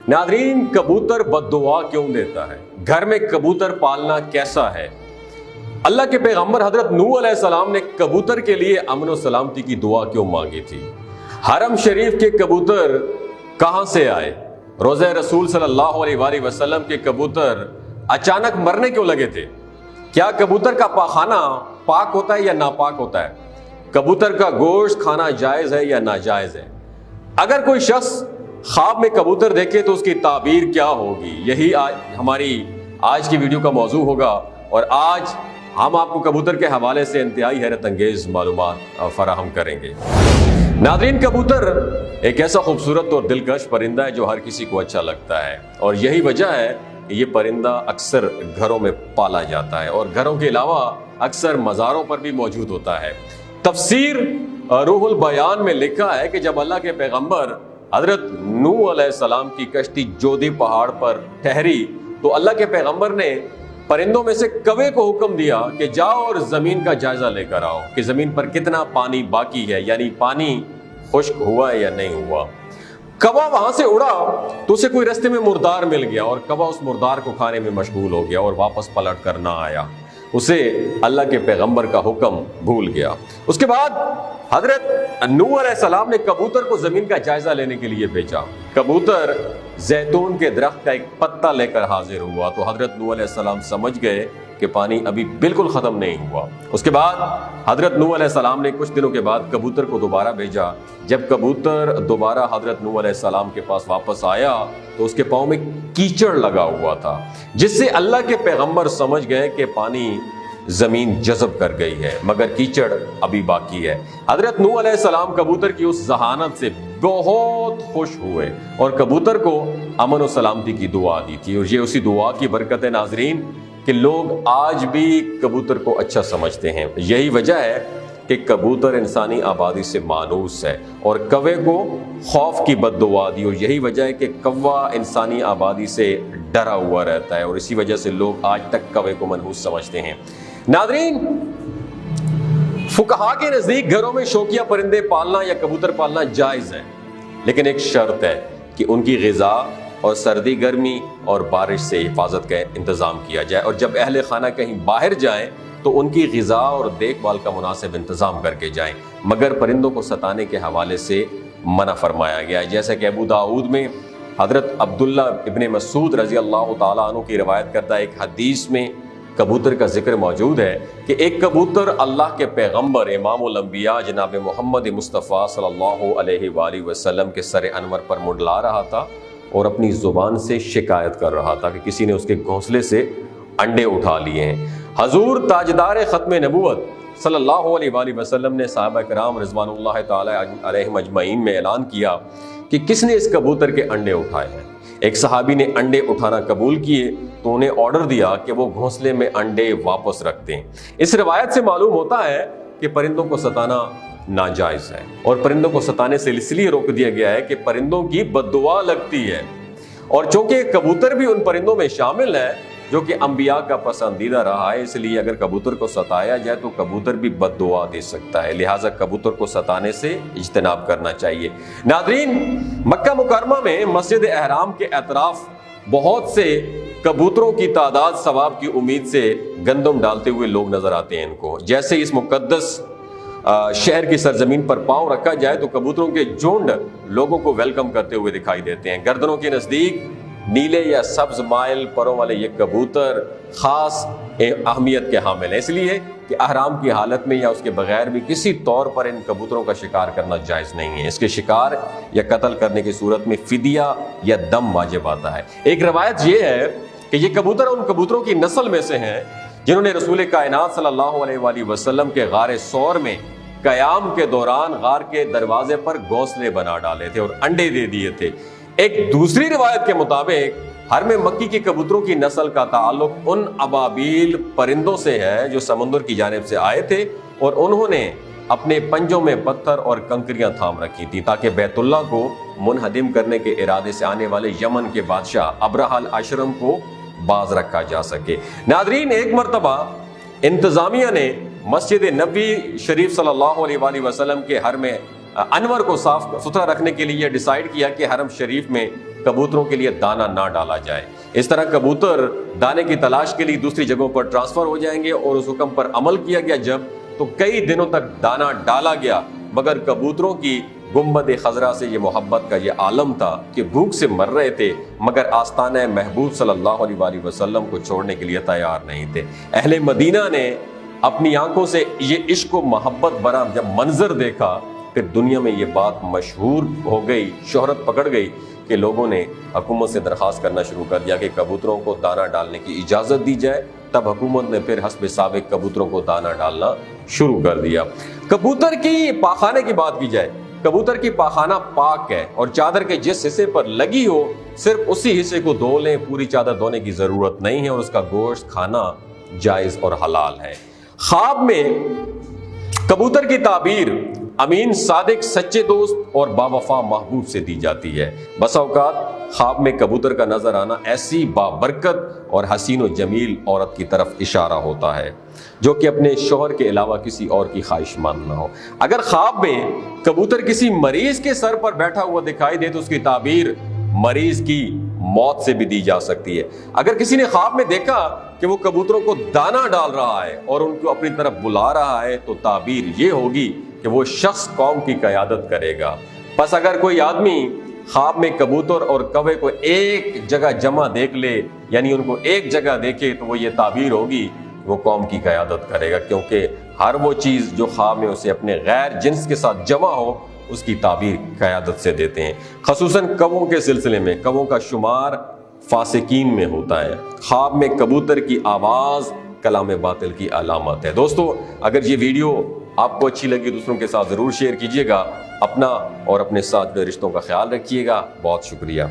ناظرین، کبوتر بد دعا کیوں دیتا ہے؟ گھر میں کبوتر پالنا کیسا ہے؟ اللہ کے پیغمبر حضرت نوح علیہ السلام نے کبوتر کے لیے امن و سلامتی کی دعا کیوں مانگی تھی؟ حرم شریف کے کبوتر کہاں سے آئے؟ روضہ رسول صلی اللہ علیہ وآلہ وسلم کے کبوتر اچانک مرنے کیوں لگے تھے؟ کیا کبوتر کا پاخانہ پاک ہوتا ہے یا ناپاک ہوتا ہے؟ کبوتر کا گوشت کھانا جائز ہے یا ناجائز ہے؟ اگر کوئی شخص خواب میں کبوتر دیکھے تو اس کی تعبیر کیا ہوگی؟ یہی ہماری آج کی ویڈیو کا موضوع ہوگا، اور آج ہم آپ کو کبوتر کے حوالے سے انتہائی حیرت انگیز معلومات فراہم کریں گے۔ ناظرین، کبوتر ایک ایسا خوبصورت اور دلکش پرندہ ہے جو ہر کسی کو اچھا لگتا ہے، اور یہی وجہ ہے کہ یہ پرندہ اکثر گھروں میں پالا جاتا ہے اور گھروں کے علاوہ اکثر مزاروں پر بھی موجود ہوتا ہے۔ تفسیر روح البیان میں لکھا ہے کہ جب اللہ کے پیغمبر حضرت نوح علیہ السلام کی کشتی جودی پہاڑ پر ٹھہری تو اللہ کے پیغمبر نے پرندوں میں سے کوے کو حکم دیا کہ جاؤ اور زمین کا جائزہ لے کر آؤ کہ زمین پر کتنا پانی باقی ہے، یعنی پانی خشک ہوا ہے یا نہیں ہوا۔ کوا وہاں سے اڑا تو اسے کوئی رستے میں مردار مل گیا، اور کوا اس مردار کو کھانے میں مشغول ہو گیا اور واپس پلٹ کر نہ آیا، اسے اللہ کے پیغمبر کا حکم بھول گیا۔ اس کے بعد حضرت نوح علیہ السلام نے کبوتر کو زمین کا جائزہ لینے کے لیے بھیجا۔ کبوتر زیتون کے درخت کا ایک پتا لے کر حاضر ہوا تو حضرت نوح علیہ السلام سمجھ گئے کہ پانی ابھی بالکل ختم نہیں ہوا۔ اس کے بعد حضرت نوح علیہ السلام نے کچھ دنوں کے بعد کبوتر کو دوبارہ بھیجا۔ جب کبوتر دوبارہ حضرت نوح علیہ السلام کے پاس واپس آیا تو اس کے پاؤں میں کیچڑ لگا ہوا تھا، جس سے اللہ کے پیغمبر سمجھ گئے کہ پانی زمین جذب کر گئی ہے، مگر کیچڑ ابھی باقی ہے۔ حضرت نوح علیہ السلام کبوتر کی اس ذہانت سے بہت خوش ہوئے اور کبوتر کو امن و سلامتی کی دعا دی تھی، اور یہ اسی دعا کی برکت ہے ناظرین کہ لوگ آج بھی کبوتر کو اچھا سمجھتے ہیں۔ یہی وجہ ہے کہ کبوتر انسانی آبادی سے مانوس ہے، اور کوے کو خوف کی بد دعا دی، اور یہی وجہ ہے کہ کوا انسانی آبادی سے ڈرا ہوا رہتا ہے، اور اسی وجہ سے لوگ آج تک کوے کو منحوس سمجھتے ہیں۔ ناظرین، فقہا کے نزدیک گھروں میں شوقیہ پرندے پالنا یا کبوتر پالنا جائز ہے، لیکن ایک شرط ہے کہ ان کی غذا اور سردی گرمی اور بارش سے حفاظت کا انتظام کیا جائے، اور جب اہل خانہ کہیں باہر جائیں تو ان کی غذا اور دیکھ بھال کا مناسب انتظام کر کے جائیں، مگر پرندوں کو ستانے کے حوالے سے منع فرمایا گیا ہے۔ جیسا کہ ابو داؤد میں حضرت عبداللہ ابن مسعود رضی اللہ تعالیٰ عنہ کی روایت کردہ ایک حدیث میں کبوتر کا ذکر موجود ہے کہ ایک کبوتر اللہ کے پیغمبر امام الانبیاء جناب محمد مصطفیٰ صلی اللہ علیہ وآلہ وسلم کے سر انور پر منڈلا رہا تھا اور اپنی زبان سے شکایت کر رہا تھا کہ کسی نے اس کے گھونسلے سے انڈے اٹھا لیے ہیں۔ حضور تاجدار ختم نبوت صلی اللہ علیہ وآلہ وسلم نے صحابہ کرام رضوان اللہ تعالی علیہم اجمعین میں اعلان کیا کہ کس نے اس کبوتر کے انڈے اٹھائے ہیں۔ ایک صحابی نے انڈے اٹھانا قبول کیے تو انہیں آرڈر دیا کہ وہ گھونسلے میں انڈے واپس رکھ دیں۔ اس روایت سے معلوم ہوتا ہے کہ پرندوں کو ستانا ناجائز ہے، اور پرندوں کو ستانے سے اس لیے روک دیا گیا ہے کہ پرندوں کی بد دعا لگتی ہے، اور چونکہ کبوتر بھی ان پرندوں میں شامل ہے جو کہ انبیاء کا پسندیدہ رہا ہے، اس لیے اگر کبوتر کو ستایا جائے تو کبوتر بھی بد دعا دے سکتا ہے، لہٰذا کبوتر کو ستانے سے اجتناب کرنا چاہیے۔ ناظرین، مکہ مکرمہ میں مسجد احرام کے اطراف بہت سے کبوتروں کی تعداد ثواب کی امید سے گندم ڈالتے ہوئے لوگ نظر آتے ہیں ان کو۔ جیسے اس مقدس شہر کی سرزمین پر پاؤں رکھا جائے تو کبوتروں کے جھنڈ لوگوں کو ویلکم کرتے ہوئے دکھائی دیتے ہیں۔ گردنوں کے نزدیک نیلے یا سبز مائل پروں والے یہ کبوتر خاص اہمیت کے حامل ہیں، اس لیے کہ احرام کی حالت میں یا اس کے بغیر بھی کسی طور پر ان کبوتروں کا شکار کرنا جائز نہیں ہے۔ اس کے شکار یا قتل کرنے کی صورت میں فدیہ یا دم واجب آتا ہے۔ ایک روایت یہ ہے کہ یہ کبوتر ان کبوتروں کی نسل میں سے ہیں جنہوں نے رسول کائنات صلی اللہ علیہ وآلہ وسلم کے غار ثور میں قیام کے دوران غار کے دروازے پر گھونسلے بنا ڈالے تھے اور انڈے دے دیے تھے۔ ایک دوسری روایت کے مطابق حرم مکی کی کبوتروں کی نسل کا تعلق ان ابابیل پرندوں سے ہے جو سمندر کی جانب سے آئے تھے، اور انہوں نے اپنے پنجوں میں پتھر اور کنکریاں تھام رکھی تھی تاکہ بیت اللہ کو منہدم کرنے کے ارادے سے آنے والے یمن کے بادشاہ ابرہہ الاشرم کو باز رکھا جا سکے۔ ناظرین، ایک مرتبہ انتظامیہ نے مسجد نبوی شریف صلی اللہ علیہ وآلہ وسلم کے حرم انور کو صاف ستھرا رکھنے کے لیے ڈیسائیڈ کیا کہ حرم شریف میں کبوتروں کے لیے دانہ نہ ڈالا جائے۔ اس طرح کبوتر دانے کی تلاش کے لیے دوسری جگہوں پر ٹرانسفر ہو جائیں گے، اور اس حکم پر عمل کیا گیا جب تو کئی دنوں تک دانہ ڈالا گیا، مگر کبوتروں کی گنبد خضرا سے یہ محبت کا یہ عالم تھا کہ بھوک سے مر رہے تھے مگر آستانہ محبوب صلی اللہ علیہ وآلہ وسلم کو چھوڑنے کے لیے تیار نہیں تھے۔ اہل مدینہ نے اپنی آنکھوں سے یہ عشق و محبت بھرا جب منظر دیکھا، پھر دنیا میں یہ بات مشہور ہو گئی، شہرت پکڑ گئی کہ لوگوں نے حکومت سے درخواست کرنا شروع کر دیا کہ کبوتروں کو دانہ ڈالنے کی اجازت دی جائے۔ تب حکومت نے پھر حسب سابق کبوتروں کو دانہ ڈالنا شروع کر دیا۔ کبوتر کی پاخانے کی بات کی جائے، کبوتر کی پاخانہ پاک ہے، اور چادر کے جس حصے پر لگی ہو صرف اسی حصے کو دھو لیں، پوری چادر دھونے کی ضرورت نہیں ہے، اور اس کا گوشت کھانا جائز اور حلال ہے۔ خواب میں کبوتر کی تعبیر امین، صادق، سچے دوست اور باوفا محبوب سے دی جاتی ہے۔ بسا اوقات خواب میں کبوتر کا نظر آنا ایسی بابرکت اور حسین و جمیل عورت کی طرف اشارہ ہوتا ہے جو کہ اپنے شوہر کے علاوہ کسی اور کی خواہش مند نہ ہو۔ اگر خواب میں کبوتر کسی مریض کے سر پر بیٹھا ہوا دکھائی دے تو اس کی تعبیر مریض کی موت سے بھی دی جا سکتی ہے۔ اگر کسی نے خواب میں دیکھا کہ وہ کبوتروں کو دانہ ڈال رہا ہے اور ان کو اپنی طرف بلا رہا ہے تو تعبیر یہ ہوگی کہ وہ شخص قوم کی قیادت کرے گا۔ پس اگر کوئی آدمی خواب میں کبوتر اور کوے کو ایک جگہ جمع دیکھ لے، یعنی ان کو ایک جگہ دیکھے، تو وہ یہ تعبیر ہوگی وہ قوم کی قیادت کرے گا، کیونکہ ہر وہ چیز جو خواب میں اسے اپنے غیر جنس کے ساتھ جمع ہو اس کی تعبیر قیادت سے دیتے ہیں۔ خصوصاً کووں کے سلسلے میں کووں کا شمار فاسقین میں ہوتا ہے۔ خواب میں کبوتر کی آواز کلام باطل کی علامت ہے۔ دوستو، اگر یہ ویڈیو آپ کو اچھی لگی دوسروں کے ساتھ ضرور شیئر کیجیے گا۔ اپنا اور اپنے ساتھ کے رشتوں کا خیال رکھیے گا۔ بہت شکریہ۔